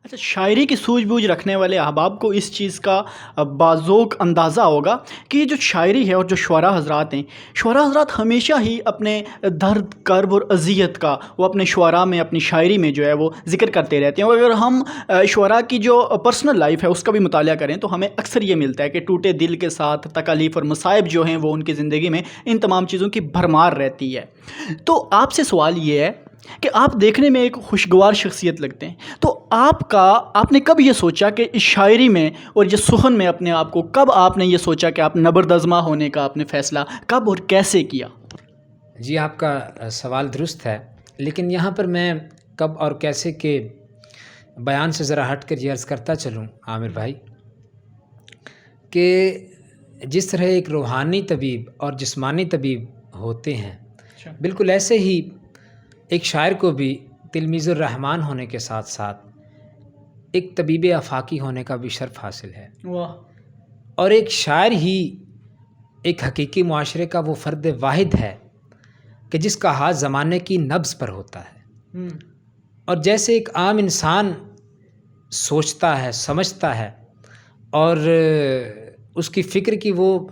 अच्छा, शायरी की सूझबूझ रखने वाले अहबाब को इस चीज़ का बाज़ोक अंदाज़ा होगा कि ये जो शायरी है और जो शुअरा हज़रात हैं, शुअरा हज़रात हमेशा ही अपने दर्द, कर्ब और अज़ियत का वो अपने शुअरा में, अपनी शायरी में जो है वो ज़िक्र करते रहते हैं। और अगर हम शुअरा की जो पर्सनल लाइफ़ है उसका भी मुताला करें तो हमें अक्सर ये मिलता है कि टूटे दिल के साथ तकालीफ़ और मसाइब जो हैं वो उनकी ज़िंदगी में इन तमाम चीज़ों की भरमार रहती है। तो आपसे सवाल ये है कि आप देखने में एक खुशगवार शख्सियत लगते हैं, तो आपने कब ये सोचा कि इस शायरी में और ये सुखन में अपने आप को, कब आपने ये सोचा कि आप नबरदज़मा होने का आपने फ़ैसला कब और कैसे किया? जी, आपका सवाल दुरुस्त है, लेकिन यहाँ पर मैं कब और कैसे के बयान से ज़रा हट कर ये अर्ज़ करता चलूँ आमिर भाई, कि जिस तरह एक रूहानी तबीब और जिस्मानी तबीब होते हैं, अच्छा। बिल्कुल ऐसे ही एक शायर को भी तिलमीज़ुर रहमान होने के साथ साथ एक तबीब आफाकी होने का भी शर्फ़ हासिल है। वाह! और एक शायर ही एक हकीकी मुआशरे का वो फ़र्द वाहिद है कि जिसका हाथ ज़माने की नब्ज़ पर होता है। हुँ। और जैसे एक आम इंसान सोचता है, समझता है और उसकी फ़िक्र की वो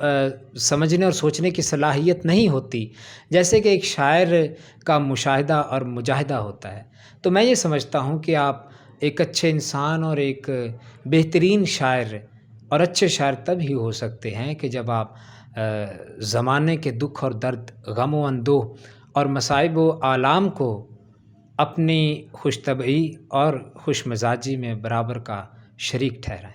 समझने और सोचने की सलाहियत नहीं होती, जैसे कि एक शायर का मुशाहिदा और मुजाहिदा होता है। तो मैं ये समझता हूँ कि आप एक अच्छे इंसान और एक बेहतरीन शायर और अच्छे शायर तब ही हो सकते हैं कि जब आप ज़माने के दुःख और दर्द, गम व अंदोह और मसाइब व आलाम को अपनी खुशतबई और खुशमिज़ाजी में बराबर का शरीक ठहराएँ।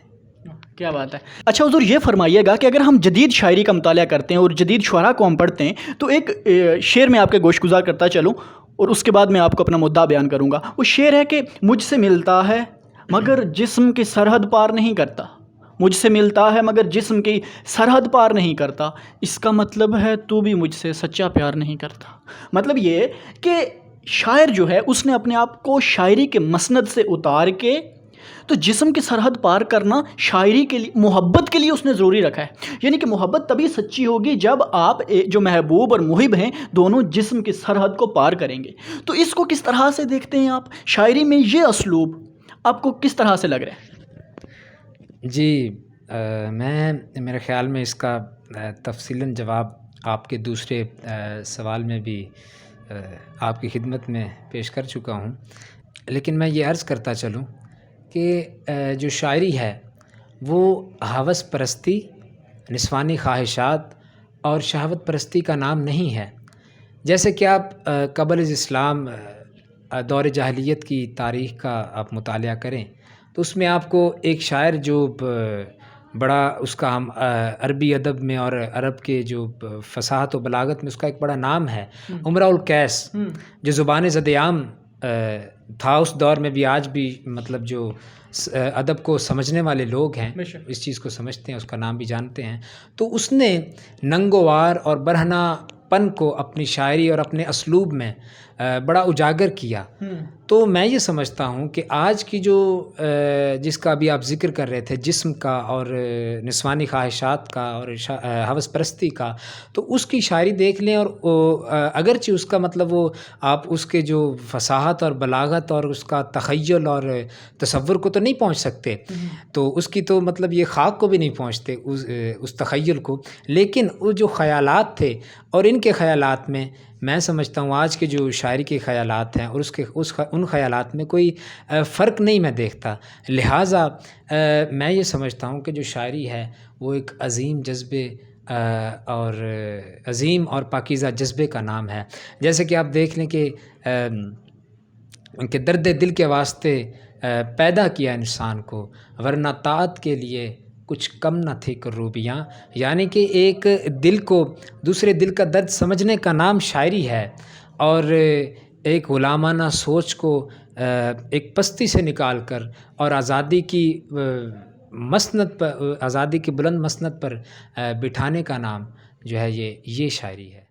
क्या बात है। अच्छा हुज़ूर, ये फ़रमाइएगा कि अगर हम जदीद शायरी का मुताला करते हैं और जदीद शुअरा को हम पढ़ते हैं तो एक शेर मैं आपके गोशगुज़ार करता चलूँ और उसके बाद मैं आपको अपना मुद्दा बयान करूँगा। वो शेर है कि मुझसे मिलता है मगर जिस्म की सरहद पार नहीं करता। मुझसे मिलता है मगर जिस्म की सरहद पार नहीं करता। इसका मतलब है तू भी मुझसे सच्चा प्यार नहीं करता। मतलब ये कि शायर जो है उसने अपने आप को शायरी के मसनद से उतार के तो जिस्म की सरहद पार करना शायरी के लिए, मोहब्बत के लिए उसने ज़रूरी रखा है। यानी कि मोहब्बत तभी सच्ची होगी जब आप जो महबूब और मुहिब हैं दोनों जिस्म की सरहद को पार करेंगे। तो इसको किस तरह से देखते हैं आप? शायरी में ये असलूब आपको किस तरह से लग रहा है? जी, मैं मेरे ख़्याल में इसका तफ़सीलन जवाब आपके दूसरे सवाल में भी आपकी खिदमत में पेश कर चुका हूँ। लेकिन मैं ये अर्ज़ करता चलूँ कि जो शायरी है वो हवस परस्ती, निस्वानी ख्वाहिशात और शहवत परस्ती का नाम नहीं है। जैसे कि आप क़ब्ल इस्लाम दौर जाहिलियत की तारीख़ का आप मुतालिया करें तो उसमें आपको एक शायर जो बड़ा उसका हम अरबी अदब में और अरब के जो फ़साहत व बलागत में उसका एक बड़ा नाम है, उमरा उल कैस, जो ज़ुबान ज़द-ए-आम था उस दौर में भी, आज भी मतलब जो अदब को समझने वाले लोग हैं इस चीज़ को समझते हैं, उसका नाम भी जानते हैं। तो उसने नंगोवार और बरहनापन को अपनी शायरी और अपने असलूब में बड़ा उजागर किया। तो मैं ये समझता हूँ कि आज की जो जिसका अभी आप ज़िक्र कर रहे थे, जिस्म का और निस्वानी ख्वाहिशात का और हवस परस्ती का, तो उसकी शायरी देख लें और अगरचे उसका मतलब वो आप उसके जो फ़साहत और बलागत और उसका तख़य्युल और तसव्वुर को तो नहीं पहुँच सकते, तो उसकी तो मतलब ये ख़ाक को भी नहीं पहुँचते उस तख़य्युल को, लेकिन वो जो ख़यालात थे और इनके ख़यालात में मैं समझता हूँ आज के जो शायरी के ख़यालात हैं और उन ख़यालात में कोई फ़र्क नहीं मैं देखता। लिहाजा मैं ये समझता हूँ कि जो शायरी है वो एक अज़ीम जज़्बे और अज़ीम और पाकीज़ा जज़्बे का नाम है। जैसे कि आप देख लें कि दर्द दिल के वास्ते पैदा किया इंसान को, वरना ताअत के लिए कुछ कम न थी करूबियाँ। यानी कि एक दिल को दूसरे दिल का दर्द समझने का नाम शायरी है और एक ग़ुलामाना सोच को एक पस्ती से निकाल कर और आज़ादी की मसनद पर, आज़ादी की बुलंद मसनद पर बिठाने का नाम जो है ये शायरी है।